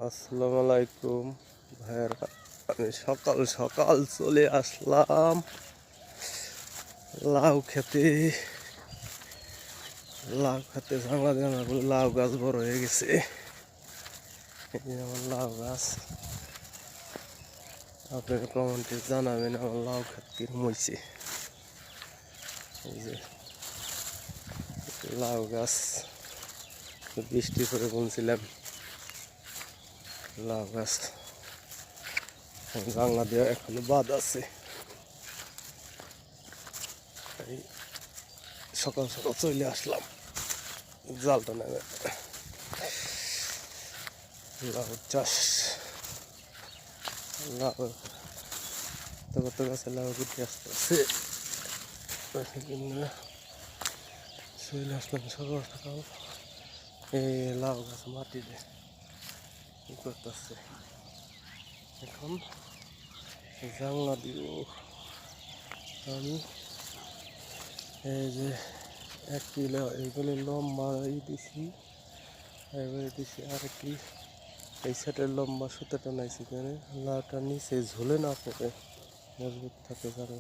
আসসালামু আলাইকুম ভাইয়েরা, আমি সকাল সকাল চলে আসলাম লাউ খেতে। জানলা জানলাগুলো লাউ গাছ বড় হয়ে গেছে। এই যে আমার লাউ গাছ, আপনারা কমেন্টে জানাবেন আমার লাউ খেত কিরম হয়েছে। এই যে লাউ গাছ, বৃষ্টি করে বলছিলাম লাউ গাছ জানলা দিয়ে এখনো বাদ আছে। এই সকাল সকাল চলে আসলাম জালটা নেবে। লাউ চাষ, লাউ কত গাছে লাউ গুটি আসতেছে। চলে আসলাম সকাল সকাল। এই লাউ গাছ মাটিতে কি করতেছে, এখন জানলা দিব আমি। এই যে এক কিলো এইগুলো লম্বা দিছি, এবারে দিছি আরেকটি এই সাইডের লম্বা সুতোটা নাইছি, লাউটা নিচে ঝুলে না পড়ে মজবুত থাকে জানো।